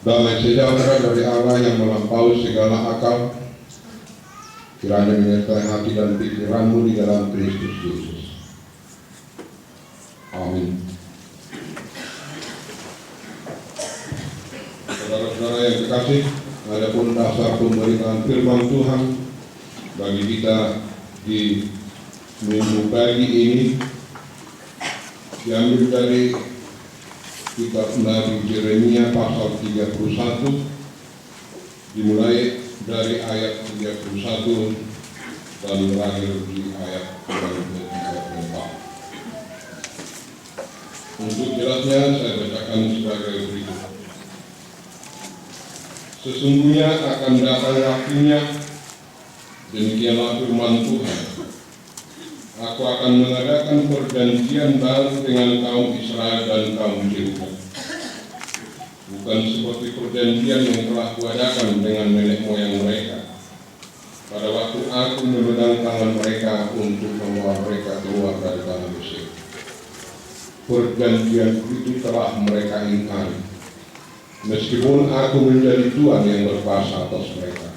Damai sejahtera dari Allah yang melampaui segala akal, kiranya menyertai hati dan pikiranmu di dalam Kristus Yesus. Amin. Saudara-saudara yang terkasih, adapun dasar pemberitaan firman Tuhan bagi kita di minggu pagi ini diambil dari kitab Nabi Yeremia pasal 31, dimulai dari ayat 31 dan berakhir di ayat 34. Untuk jelasnya saya bacakan sebagai berikut. Sesungguhnya akan datang waktunya, demikianlah firman Tuhan, aku akan mengadakan perjanjian baru dengan kaum Israel dan kaum Yehuda, bukan seperti perjanjian yang telah kuadakan dengan nenek moyang mereka pada waktu aku memegang tangan mereka untuk membawa mereka keluar dari tanah Mesir. Perjanjian itu telah mereka ingkari, meskipun aku menjadi Tuhan yang berkuasa atas mereka.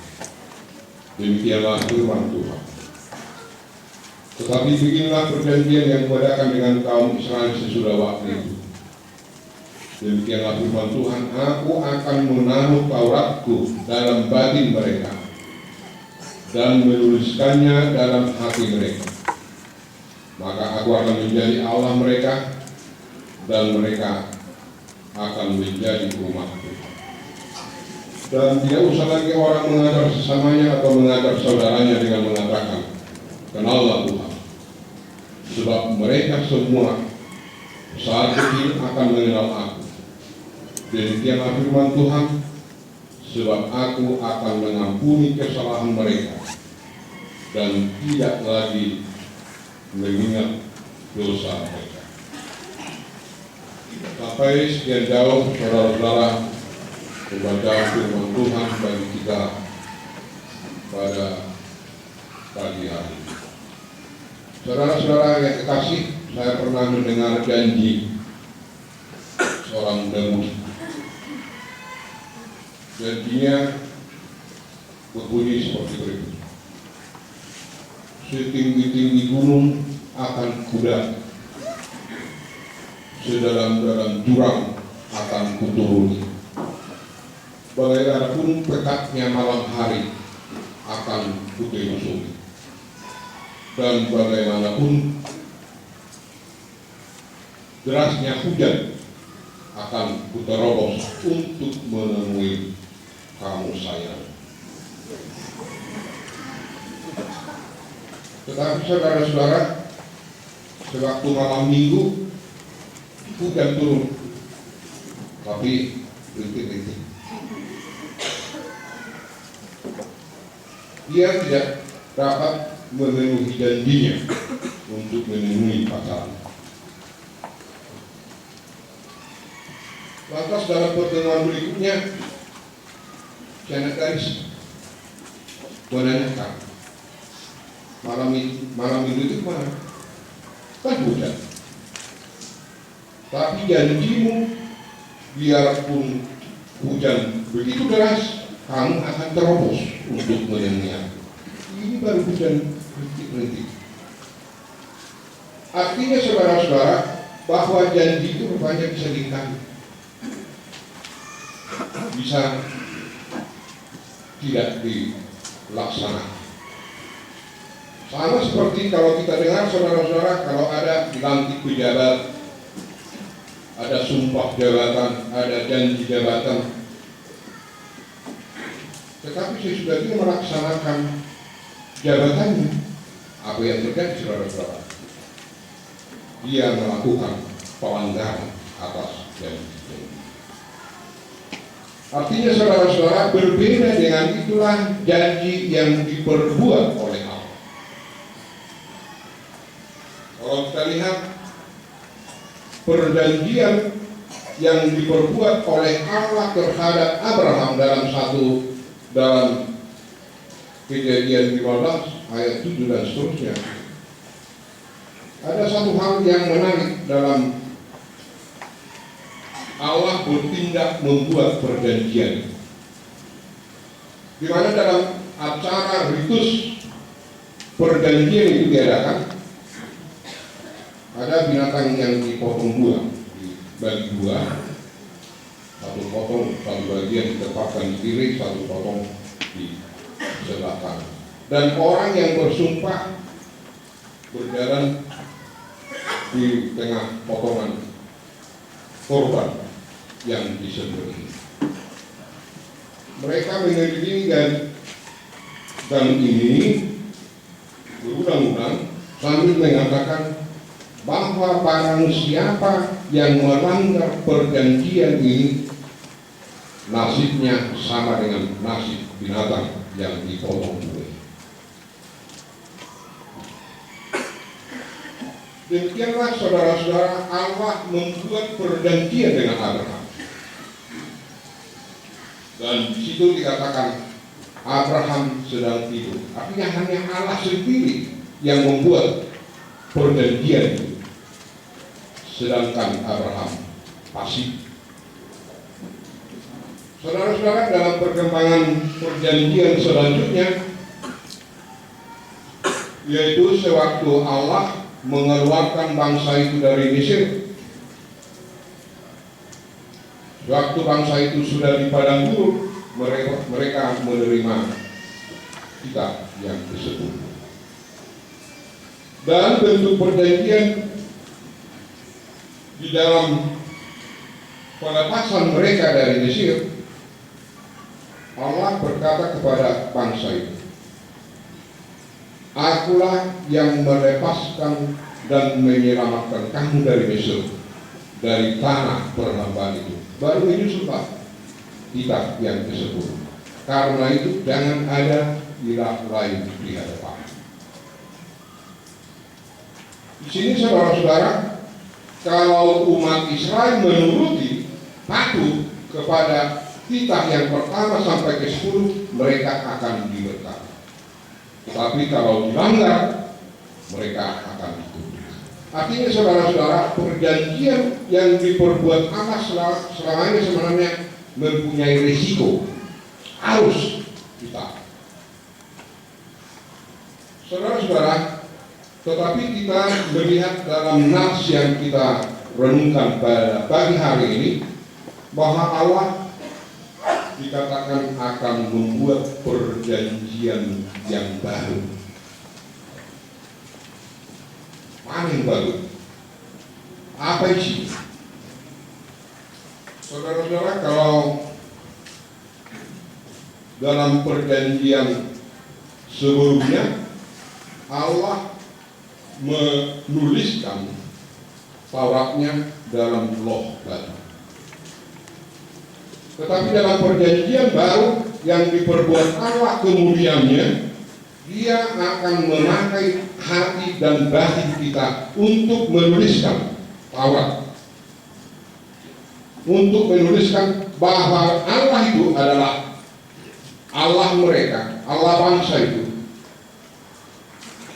Demikianlah firman Tuhan. Tetapi bikinlah perjanjian yang kuadakan dengan kaum Israel sesudah waktu itu. Demikianlah firman Tuhan, aku akan menaruh Tauratku dalam batin mereka dan menuliskannya dalam hati mereka. Maka aku akan menjadi Allah mereka dan mereka akan menjadi umatku. Dan tidak usah lagi orang mengajar sesamanya atau mengajar saudaranya dengan mengatakan, kenallah Tuhan. Sebab mereka semua saat kecil akan mengenal aku. Demikianlah firman Tuhan, sebab aku akan mengampuni kesalahan mereka dan tidak lagi mengingat dosa mereka. Sampai sekian jauh saudara-saudara pembacaan firman Tuhan bagi kita pada pagi hari ini. Saudara-saudara yang kekasih, saya pernah mendengar janji seorang dahulu. Janjinya berbunyi seperti berikut. Setinggi-tinggi gunung akan kuda, sedalam-dalam jurang akan kuturuni. Bagaimanapun pekatnya malam hari akan kutelusuri. Dan bagaimanapun derasnya hujan akan kuterobos untuk menemui kamu sayang. Tetapi saudara-saudara, sewaktu malam minggu hujan turun, tapi rintik-rintik. Dia tidak dapat memenuhi janjinya untuk menemui pacarnya. Lantas dalam pertemuan berikutnya, Sekretaris menanyakan, malam itu mana? Kan hujan. Tapi janjimu, biarpun hujan begitu deras, kamu akan terobos untuk menemui aku. Ini baru hujan rintik-rintik. Artinya saudara-saudara, bahwa janji itu rupanya bisa diingkari, bisa tidak dilaksanakan. Sama seperti kalau kita dengar saudara-saudara, kalau ada dilantik pejabat, ada sumpah jabatan, ada janji jabatan, tetapi sesudah dia melaksanakan jabatannya, apa yang terjadi saudara-saudara? Dia melakukan pelanggaran atas janji. Artinya saudara-saudara, berbeda dengan itulah janji yang diperbuat oleh Allah. Kalau kita lihat perjanjian yang diperbuat oleh Allah terhadap Abraham dalam Kejadian 15 ayat 7 dan seterusnya, ada satu hal yang menarik dalam Allah bertindak membuat perjanjian. Di mana dalam acara ritus perjanjian itu diadakan, ada binatang yang dipotong dua, dibagi dua, satu potong, satu bagian ditempatkan di kiri, satu potong di sebelah kanan. Dan orang yang bersumpah berjalan di tengah potongan korban yang disembelih. Mereka mengelilingi dan ini berulang-ulang sambil mengatakan bahwa barang siapa yang melanggar perjanjian ini nasibnya sama dengan nasib binatang yang dipotong dua. Demikianlah saudara-saudara, Allah membuat perjanjian dengan Abraham. Dan di situ dikatakan Abraham sedang tidur. Artinya hanya Allah sendiri yang membuat perjanjian itu, sedangkan Abraham pasif. Saudara-saudara, dalam perkembangan perjanjian selanjutnya, yaitu sewaktu Allah mengeluarkan bangsa itu dari Mesir, waktu bangsa itu sudah di padang gurun, mereka menerima kitab yang tersebut. Dan bentuk perjanjian di dalam pelepasan mereka dari Mesir, Allah berkata kepada bangsa itu, Akulah yang melepaskan dan menyelamatkan kamu dari Mesir, dari tanah perhambaan itu. Baru ini sudah kitab yang tersebut. Karena itu jangan ada ilah lain di hadapan. Di sini saudara-saudara, kalau umat Israel menuruti, patuh kepada kitab yang pertama sampai ke 10, mereka akan diberkati. Tetapi kalau dilanggar, mereka akan dikutuk. Artinya saudara-saudara, perjanjian yang diperbuat Allah selamanya sebenarnya mempunyai risiko, harus kita. Saudara-saudara, tetapi kita melihat dalam nas yang kita renungkan pada pagi hari ini, bahwa Allah dikatakan akan membuat perjanjian yang baru. Mana yang baru? Apa isinya? Saudara-saudara, kalau dalam perjanjian sebelumnya Allah menuliskan Tauratnya dalam loh batu. Tetapi dalam perjanjian baru yang diperbuat Allah kemudiannya, Dia akan memakai hati dan batin kita untuk menuliskan Taurat, untuk menuliskan bahwa Allah itu adalah Allah mereka, Allah bangsa itu,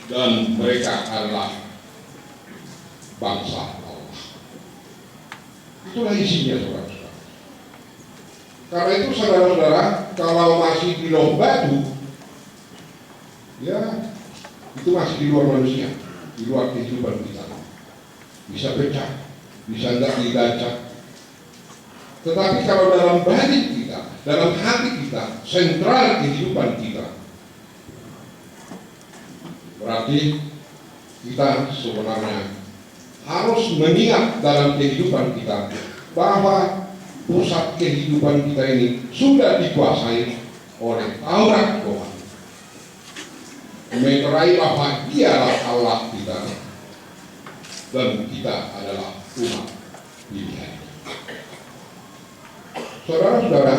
dan mereka adalah bangsa Allah. Itulah isinya, saudara. Karena itu saudara-saudara, kalau masih di loh batu, ya itu masih di luar manusia, di luar kehidupan kita. Bisa pecah, bisa enggak dibaca. Tetapi kalau dalam batin kita, dalam hati kita, sentral kehidupan kita, berarti kita sebenarnya harus mengingat dalam kehidupan kita bahwa pusat kehidupan kita ini sudah dikuasai oleh Taurat Tuhan. Meterai bahwa Dialah Allah kita dan kita adalah umat pilihan. Saudara-saudara,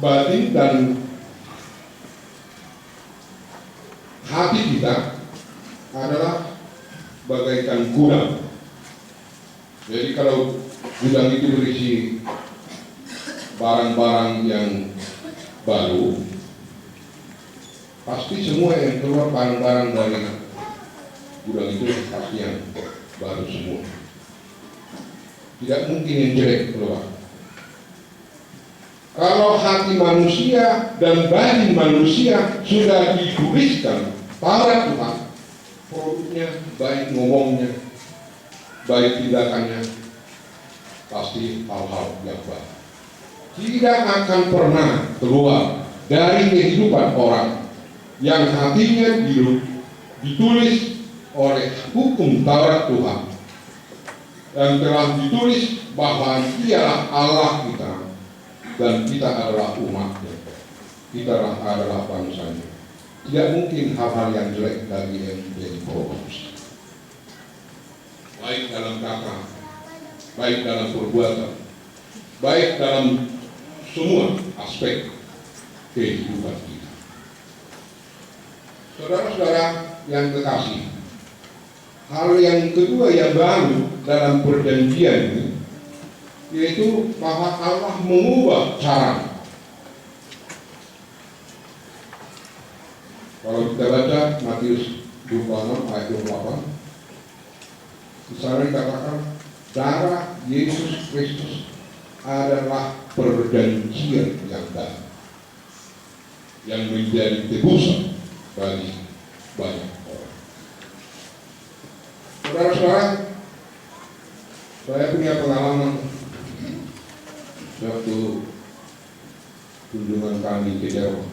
batin dan hati kita adalah bagaikan gudang. Jadi kalau gudang itu berisi barang-barang yang baru, pasti semua yang keluar barang-barang dari gudang itu pasti yang baru semua. Tidak mungkin yang jelek keluar. Kalau hati manusia dan batin manusia sudah dituliskan Taurat Tuhan, produknya, baik ngomongnya, baik tindakannya, pasti hal-hal yang baik. Tidak akan pernah keluar dari kehidupan orang yang hatinya ditulis oleh hukum Taurat Tuhan dan telah ditulis bahwa Dialah Allah kita dan kita adalah umatnya, kita adalah bangsanya. Tidak mungkin hal-hal yang jelek dari yang menjadi produksi, baik dalam kata, baik dalam perbuatan, baik dalam semua aspek kehidupan kita. Saudara-saudara yang kekasih, hal yang kedua yang baru dalam perjanjian ini yaitu bahwa Allah mengubah cara. Kalau kita baca Matius 26 ayat 28, di sana dikatakan darah Yesus Kristus adalah perjanjian yang baru yang menjadi tebusan bagi banyak orang. Saudara-saudara, saya punya pengalaman waktu kunjungan kami ke Jawa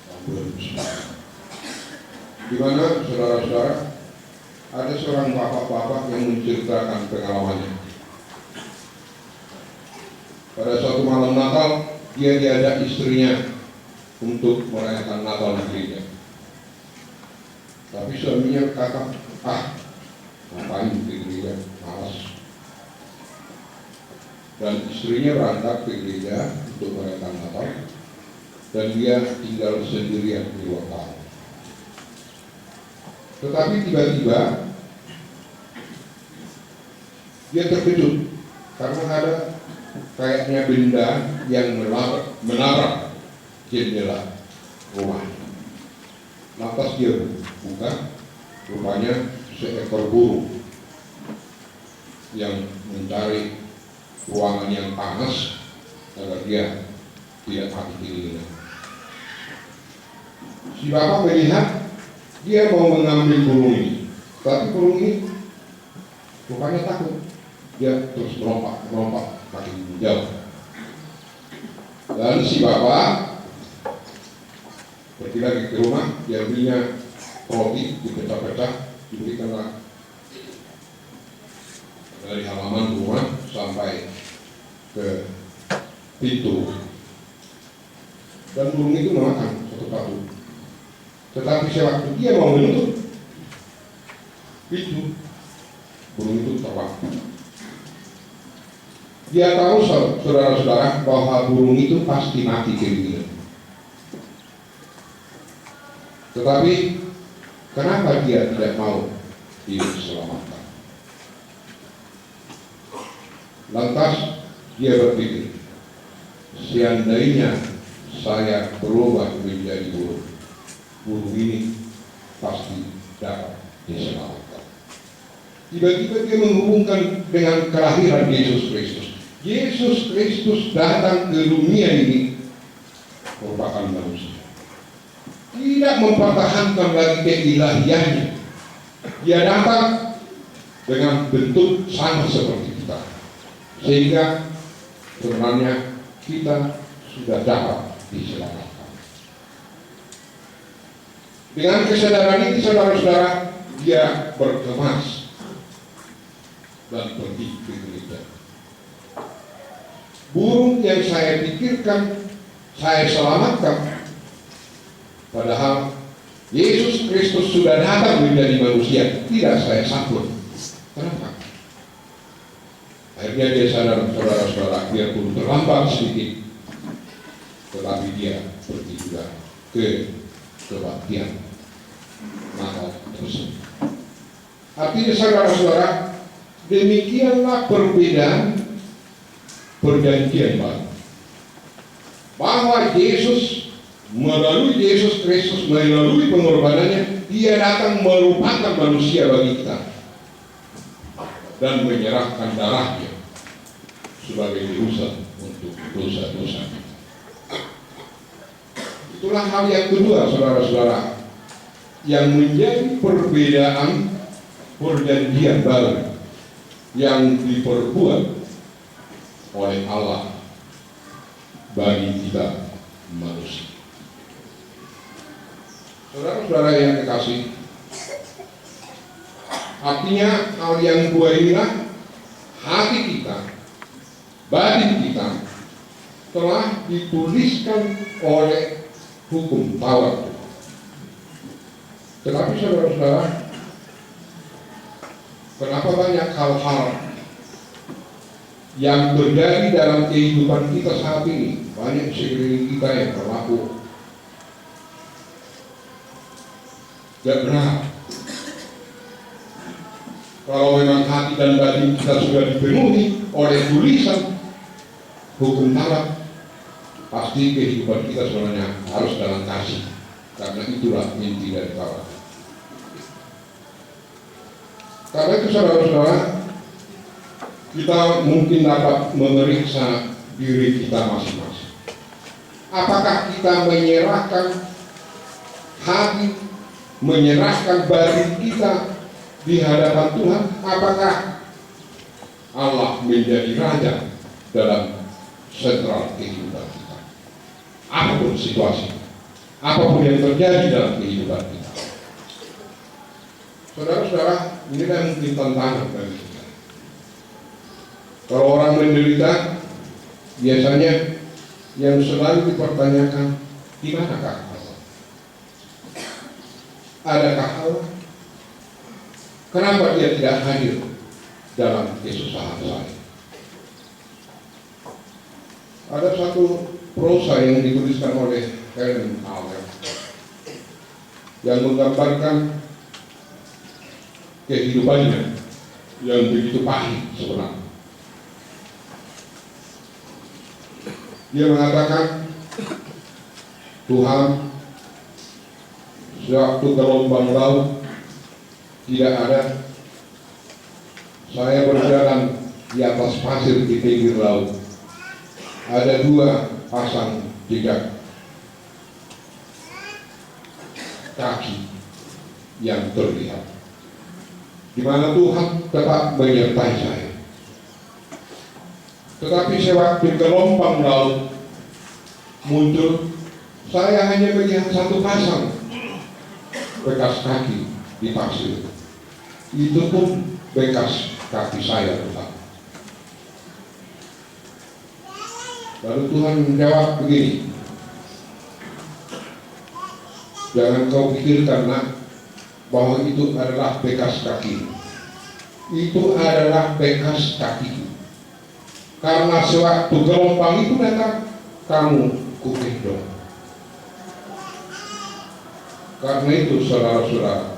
tahun 2009, di mana saudara-saudara ada seorang bapak-bapak yang menceritakan pengalamannya. Pada suatu malam Natal, dia diajak istrinya untuk merayakan Natal di gereja. Tapi suaminya kata, ngapain ke gereja, malas. Dan istrinya berangkat ke gereja untuk merayakan Natal, dan dia tinggal sendirian di ruang tamu. Tetapi tiba-tiba dia terkejut karena ada kayaknya benda yang menabrak jendela rumah. Lantas dia buka, rupanya seekor burung yang mencari ruangan yang panas agar dia tidak mati kedinginan. Si bapak melihat, dia mau mengambil burung ini, tapi burung ini rupanya takut. Dia terus merompak makin jauh. Dan si bapak pergi lagi ke rumah, diambilnya roti, dipecah-pecah, diberikanlah dari halaman rumah sampai ke pintu, dan burung itu memakan satu-satu. Tetapi sewaktu dia mau menutup pintu, burung itu terbang. Dia tahu, saudara-saudara, bahwa burung itu pasti mati kedinginan. Tetapi kenapa dia tidak mau diselamatkan? Lantas dia berpikir, seandainya saya berubah menjadi burung, burung ini pasti dapat diselamatkan. Tiba-tiba dia menghubungkan dengan kelahiran Yesus Kristus. Yesus Kristus datang ke dunia ini merupakan manusia, tidak mempertahankan lagi keilahiannya. Dia datang dengan bentuk sama seperti kita, sehingga sebenarnya kita sudah dapat diselamatkan. Dengan kesadaran ini, saudara-saudara, dia berkemas dan pergi ke gereja. Burung yang saya pikirkan saya selamatkan, padahal Yesus Kristus sudah datang menjadi manusia, tidak saya sambut. Kenapa? Akhirnya dia sadar, saudara-saudara, biarpun terlambat sedikit, tetapi dia pergi juga ke kebaktian Natal tersebut. Artinya, saudara-saudara, demikianlah perbedaan perjanjian baru. Bahwa Yesus, melalui Yesus Kristus, melalui pengorbanannya, dia datang merupakan manusia bagi kita. dan menyerahkan darahnya sebagai tebusan untuk dosa-dosa kita. Itulah hal yang kedua, saudara-saudara, yang menjadi perbedaan perjanjian baru yang diperbuat oleh Allah bagi kita manusia. Saudara-saudara yang kekasih, artinya hal yang kedua inilah hati kita, batin kita telah dituliskan oleh hukum Taurat. Tetapi saudara-saudara, kenapa banyak hal-hal yang terjadi dalam kehidupan kita saat ini, banyak sekeliling kita yang berlaku gak benar? Kalau memang hati dan batin kita sudah dipenuhi oleh tulisan hukum Taurat, pasti kehidupan kita sebenarnya harus dalam kasih, karena itulah inti dari Taurat. Karena itu saudara-saudara, kita mungkin dapat memeriksa diri kita masing-masing. Apakah kita menyerahkan hati, menyerahkan batin kita di hadapan Tuhan? Apakah Allah menjadi raja dalam sentral kehidupan kita? Apapun situasi, apapun yang terjadi dalam kehidupan kita. Saudara-saudara, ini kan mungkin tantangan bagi kita. Kalau orang menderita, biasanya yang selalu dipertanyakan, di manakah Allah? Adakah Allah? Kenapa dia tidak hadir dalam kesusahan saya? Ada satu prosa yang dituliskan oleh Helen Keller yang menggambarkan kehidupannya yang begitu pahit sebenarnya. Dia mengatakan, Tuhan, sewaktu gelombang laut tidak ada, saya berjalan di atas pasir di pinggir laut. Ada 2 pasang jejak kaki yang terlihat, di mana Tuhan tetap menyertai saya. Tetapi sewaktu gelombang laut muncul, saya hanya melihat 1 pasang bekas kaki di pasir. Itu pun bekas kaki saya tetap. Lalu Tuhan menjawab begini, jangan kau pikirkan nak, bahwa itu adalah bekas kaki. Itu adalah bekas kaki. Karena sewaktu gelombang itu datang, kamu kugendong. Karena itu saudara-saudara,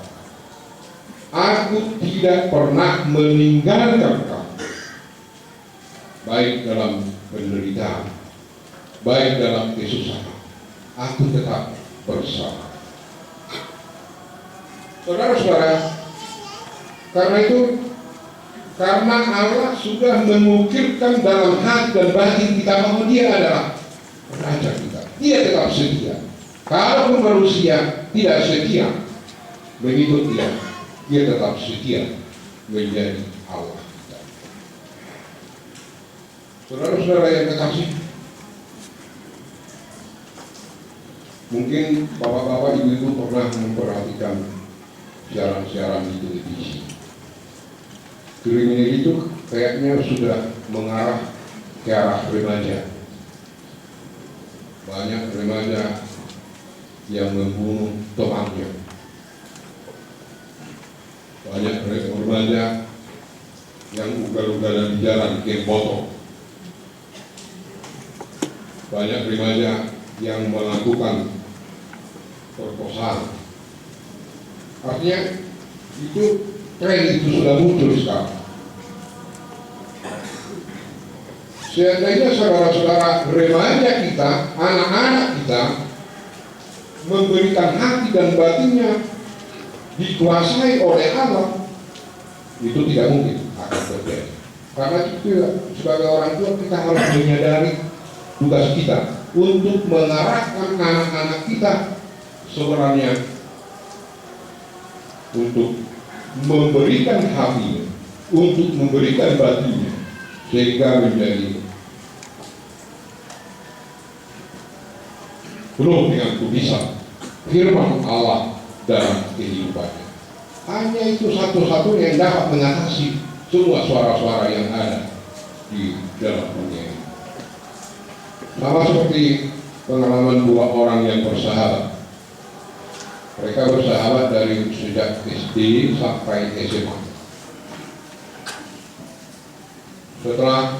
aku tidak pernah meninggalkan kamu, baik dalam penderitaan, baik dalam kesusahan. Aku tetap bersama. Saudara-saudara, karena itu, karena Allah sudah mengukirkan dalam hati dan batin kita bahwa Dia adalah Raja kita, Dia tetap setia. Kalaupun manusia tidak setia mengikut Dia, Dia tetap setia menjadi Allah kita. Saudara-saudara yang kekasih, mungkin bapak-bapak, ibu-ibu pernah memperhatikan siaran-siaran di televisi. Kriminal itu kayaknya sudah mengarah ke arah remaja. Banyak remaja yang membunuh temannya. Banyak remaja yang ugal-ugalan di jalan, geng botol. Banyak remaja yang melakukan perkosaan. Artinya itu tren itu sudah muncul sekarang. Seandainya saudara-saudara remaja kita, anak-anak kita memberikan hati dan batinnya dikuasai oleh Allah, itu tidak mungkin akan terjadi. Karena itu sebagai orang tua kita harus menyadari tugas kita untuk mengarahkan anak-anak kita sebenarnya untuk memberikan hatinya, untuk memberikan batinnya, sehingga menjadi penuh dengan tulisan firman Allah dalam kehidupannya. Hanya itu satu-satunya yang dapat mengatasi semua suara-suara yang ada di dalam dunia ini. Sama seperti pengalaman dua orang yang bersahabat. Mereka bersahabat dari sejak SD sampai SMA. Setelah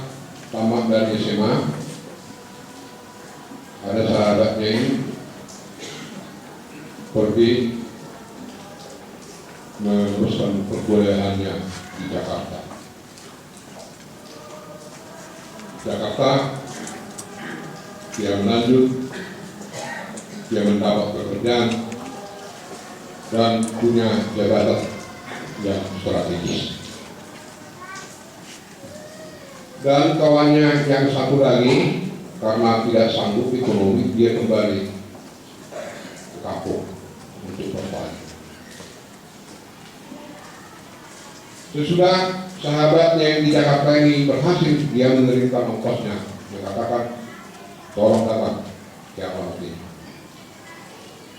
tamat dari SMA, ada sahabatnya ini pergi meneruskan perkuliahannya di Jakarta. Dia melanjut, dia mendapat pekerjaan dan punya jabatan yang strategis. Dan kawannya yang satu lagi karena tidak sanggup ekonomi, dia kembali ke kampung untuk bertani. Sesudah sahabatnya yang di Jakarta ini berhasil, dia menerima ongkosnya, mengatakan, tolong datang ke alamat ini.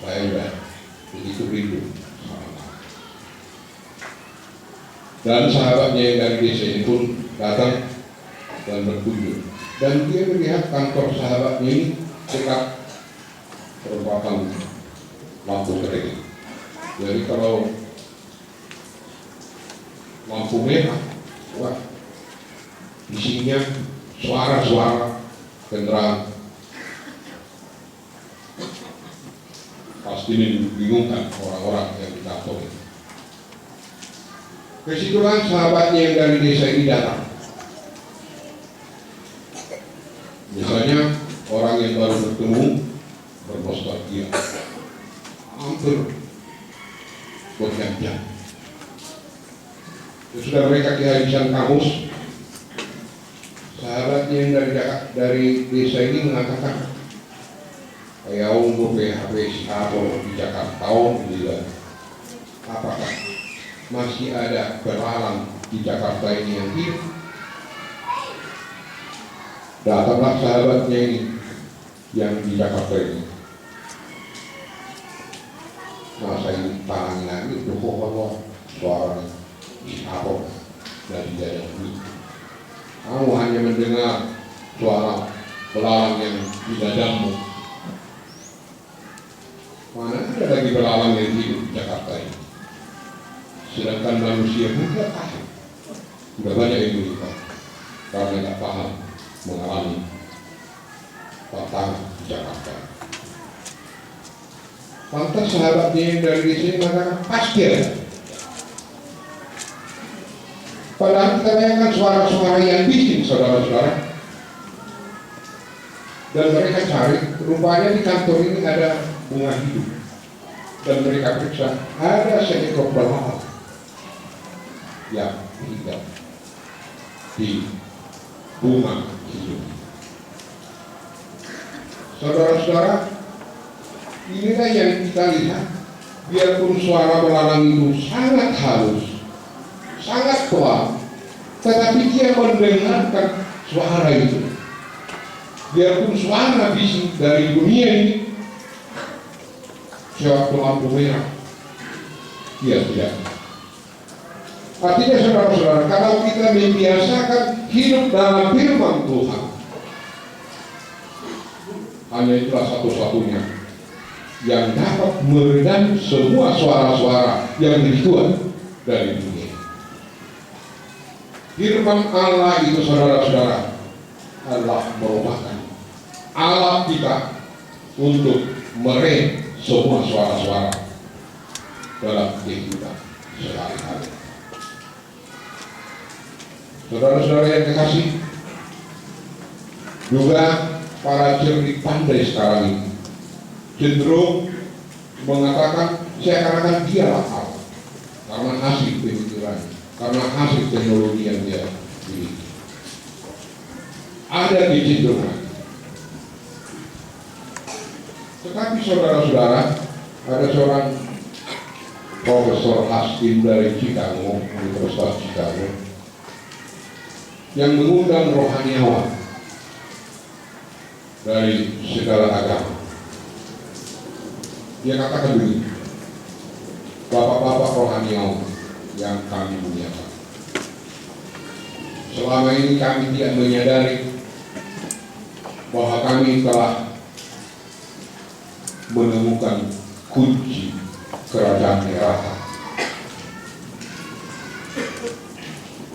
Saya sudah begitu rindu sama Allah. Dan sahabatnya yang dari desa ini pun datang dan berkunjung. Dan dia melihat kantor sahabatnya ini dekat perempatan lampu kering. Jadi kalau lampu merah, wah, isinya suara-suara kendaraan. Pasti ini membingungkan orang-orang yang di kantor ini. Kesitulah sahabatnya yang dari desa ini datang. Misalnya orang yang baru bertemu bernostalgia, hampir berjam-jam. Sudah mereka kehabisan kamus. Sahabatnya yang dari desa ini mengatakan, kayak umur PHP atau di Jakarta tahun juga. Apakah masih ada belalang di Jakarta ini yang hidup? Datanglah sahabatnya ini yang di Jakarta ini. Nah, saya tangan lagi bahwa suaranya apa dari jalan ini. Kamu hanya mendengar suara belalang yang di dadamu. Mana ada lagi belalang yang hidup di Jakarta ini? Sedangkan manusia pun tidak paham. Sudah banyak yang menikah karena tidak paham mengalami tantangan di Jakarta. Lantas sahabatnya yang dari sini mengatakan pasti ada. Padahal kita bayangkan suara-suara yang bising, saudara-saudara. Dan mereka cari, rupanya di kantor ini ada bunga hidup. Dan mereka periksa, ada seekor belalang yang hidup di bunga hidup. Saudara-saudara, inilah yang kita lihat. Biarpun suara belalang itu sangat halus, sangat pelan, tetapi dia mendengarkan suara itu. Biarpun suara bising dari dunia ini, sewaktu lampu merah, dia tidak. Artinya saudara-saudara, kalau kita membiasakan hidup dalam firman Tuhan, hanya itulah satu-satunya yang dapat meredam semua suara-suara yang dibuat dari dunia. Firman Allah itu saudara-saudara adalah merupakan alat kita untuk merem semua suara-suara dalam kehidupan sehari-hari. Saudara-saudara yang kekasih, juga para cerdik pandai sekarang ini cenderung mengatakan seakan-akan dialah Allah karena hasil pemikiran, karena hasil teknologi yang dia miliki. Ada kecenderungan. Tetapi saudara-saudara, ada seorang Profesor Haskin dari Chicago, Universitas Chicago, yang mengundang rohaniawan dari segala agama. Dia katakan begini, bapak-bapak rohaniawan yang kami muliakan, selama ini kami tidak menyadari bahwa kami telah menemukan kunci kerajaan neraka.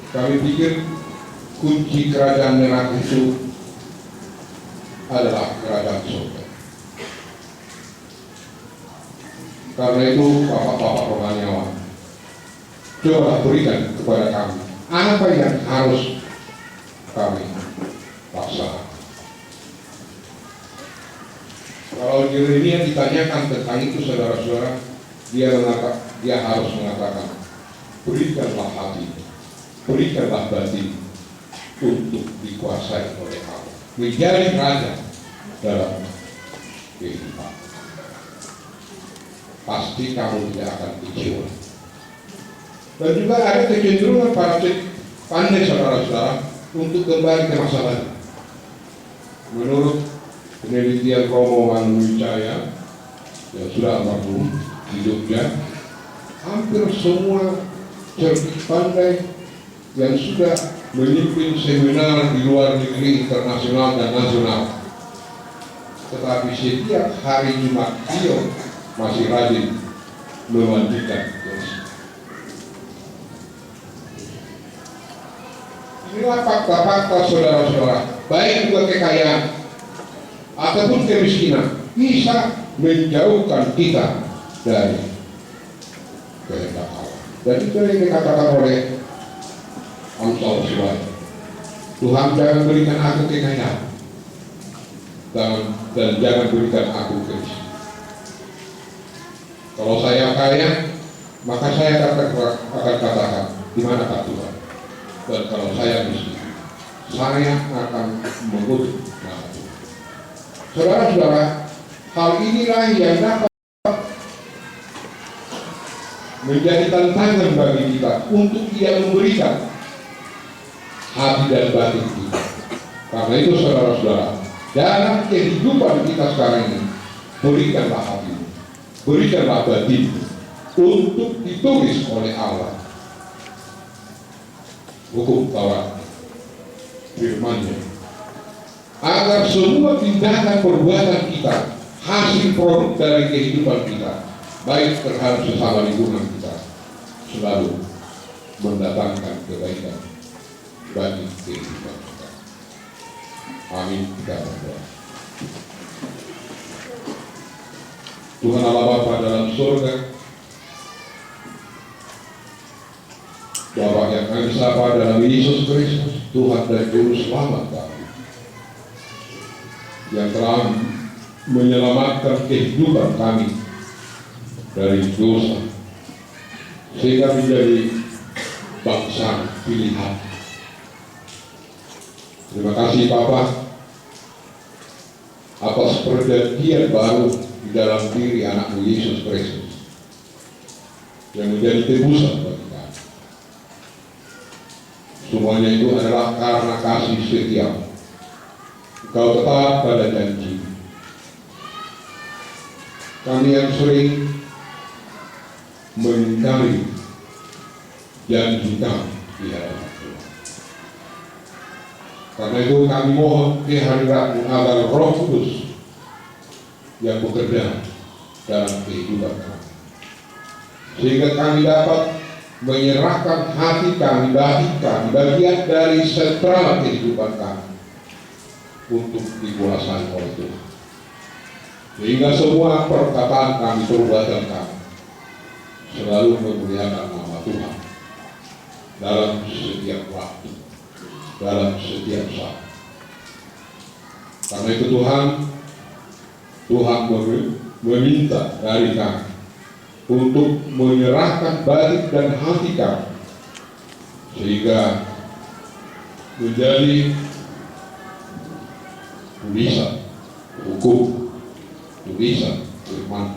Kami pikir kunci kerajaan neraka itu adalah kerajaan surga. Karena itu bapak-bapak rohaniawan, coba berikan kepada kami apa yang harus kami laksanakan. Kalau Yeremia ditanyakan tentang itu, saudara-saudara, dia harus mengatakan, berikanlah hati, berikanlah batin untuk dikuasai oleh Allah, menjadi raja dalam kehidupan. Pasti kamu tidak akan kecewa. Dan juga ada kecenderungan para pandai, saudara-saudara, untuk kembali ke masa lalu. Menurut penelitian Romo Manwijaya yang sudah almarhum hidupnya, hampir semua cerdik pandai yang sudah memimpin seminar di luar negeri, internasional dan nasional, tetapi setiap hari Jumat dia masih rajin memandikan dosa. Inilah fakta-fakta, saudara-saudara, baik juga kekayaan ataupun kemiskinan bisa menjauhkan kita dari kehendak Allah. Dan itu yang dikatakan oleh Amsal Sulaiman, Tuhan jangan berikan aku kekayaan dan jangan berikan aku kemiskinan. Kalau saya kaya, maka saya akan katakan, di manakah Tuhan? Dan kalau saya miskin, saya akan mengutuk nama Tuhan. Saudara-saudara, hal inilah yang dapat menjadi tantangan bagi kita untuk Dia memberikan hati dan batin kita. Karena itu, saudara-saudara, dalam kehidupan kita sekarang ini, berikanlah hati, berikanlah batin untuk ditulis oleh Allah hukum Taurat, firman-Nya, agar semua tindakan perbuatan kita, hasil produk dari kehidupan kita, baik terhadap sesama lingkungan kita, selalu mendatangkan kebaikan bagi kehidupan kita. Amin. Kita berdoa. Tuhan Allah Bapa dalam surga, Bapa yang kami sapa dalam Yesus Kristus, Tuhan dan Juru Selamat kami, yang telah menyelamatkan kehidupan kami dari dosa, sehingga menjadi bangsa pilihan. Terima kasih Bapa atas perjanjian baru di dalam diri anakmu Yesus Kristus yang menjadi tebusan bagi kami. Semuanya itu adalah karena kasih setia Engkau tetap pada janji. Kami yang sering mengingkari janji kami di hadapan Tuhan. Karena itu kami mohon kehadirat-Mu agar Roh Kudus yang bekerja dalam kehidupan kami, sehingga kami dapat menyerahkan hati kami, bagian dari sentral kehidupan kami untuk dikuasai oleh Tuhan, sehingga semua perkataan kami, perbuatan kami selalu memuliakan nama Tuhan dalam setiap waktu, dalam setiap saat. Karena itu Tuhan meminta dari kami untuk menyerahkan batin dan hati kami sehingga menjadi tulisan hukum, tulisan firman.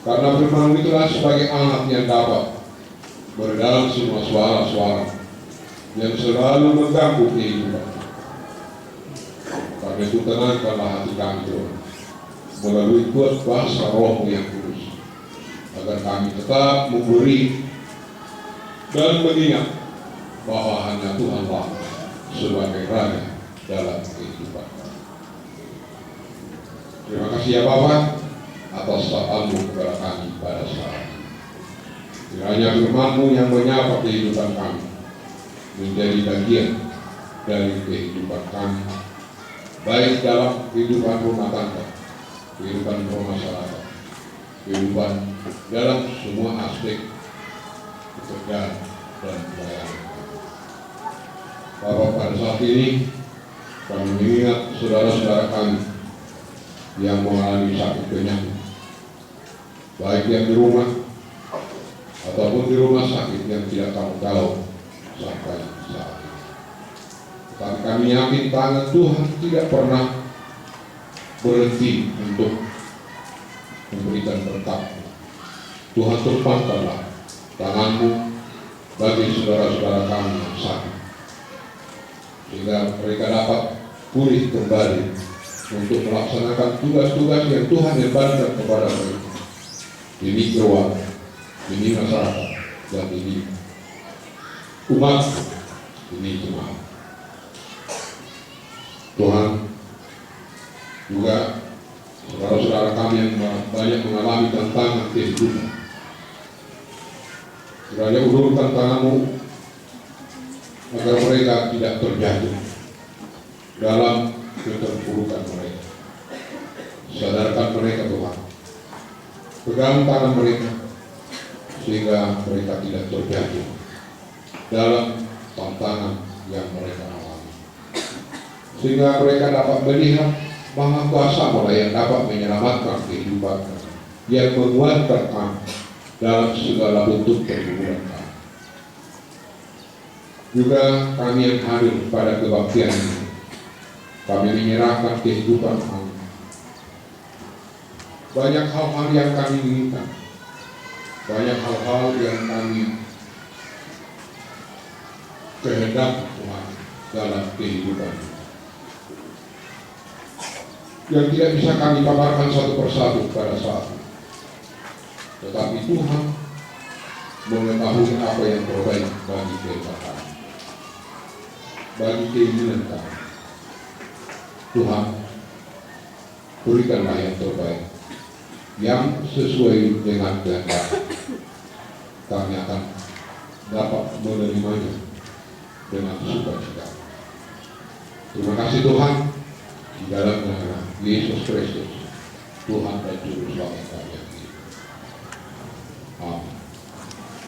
Karena firman itulah sebagai alat yang dapat meredam semua suara-suara yang selalu mengganggu kehidupan. Karena itu tenangkanlah hati kami Tuhan, melalui kuasa Roh-Mu yang kudus, agar kami tetap memberi dan mengingat bahwa hanya Tuhanlah sebagai Raja dalam kehidupan. Terima kasih ya Bapa atas taat-Mu kepada kami pada saat ini. Kiranya firman-Mu yang menyapa kehidupan kami menjadi bagian dari kehidupan kami, baik dalam kehidupan rumah tangga, kehidupan bermasyarakat, kehidupan dalam semua aspek pekerjaan dan pelayanan. Bapak, pada saat ini kami mengingat saudara-saudara kami yang mengalami sakit penyakit, baik yang di rumah ataupun di rumah sakit yang tidak kamu tahu sampai saat ini. Tetapi kami yakin tangan Tuhan tidak pernah berhenti untuk memberikan berkat. Tuhan tumpahkanlah tangan-Mu bagi saudara-saudara kami yang sakit, sehingga mereka dapat pulih kembali untuk melaksanakan tugas-tugas yang Tuhan embankan kepada mereka di keluarga, di masyarakat, dan di umat, ini jemaat. Tuhan juga saudara-saudara kami yang banyak mengalami tantangan kehidupan, kiranya ulurkan tangan-Mu agar mereka tidak terjatuh dalam keterpurukan mereka. Sadarkan mereka Tuhan, pegang tangan mereka sehingga mereka tidak terjatuh dalam tantangan yang mereka alami, sehingga mereka dapat melihat bahwa kuasa-Mu yang dapat menyelamatkan kehidupan kami, yang menguatkan kami dalam segala bentuk pergumulan kami. Juga kami yang hadir pada kebaktian ini, kami menyerahkan kehidupan kami. Banyak hal-hal yang kami inginkan, banyak hal-hal yang kami kehendak Tuhan dalam kehidupan, yang tidak bisa kami paparkan satu persatu pada saat ini. Tetapi Tuhan mengetahui apa yang terbaik bagi kehidupan kami, bagi keinginan kami. Tuhan, berikanlah yang terbaik, yang sesuai dengan kehendak. Kami akan dapat menerimanya dengan sukacita. Terima kasih Tuhan, di dalam nama Yesus Kristus, Tuhan dan Juru Selamat kami.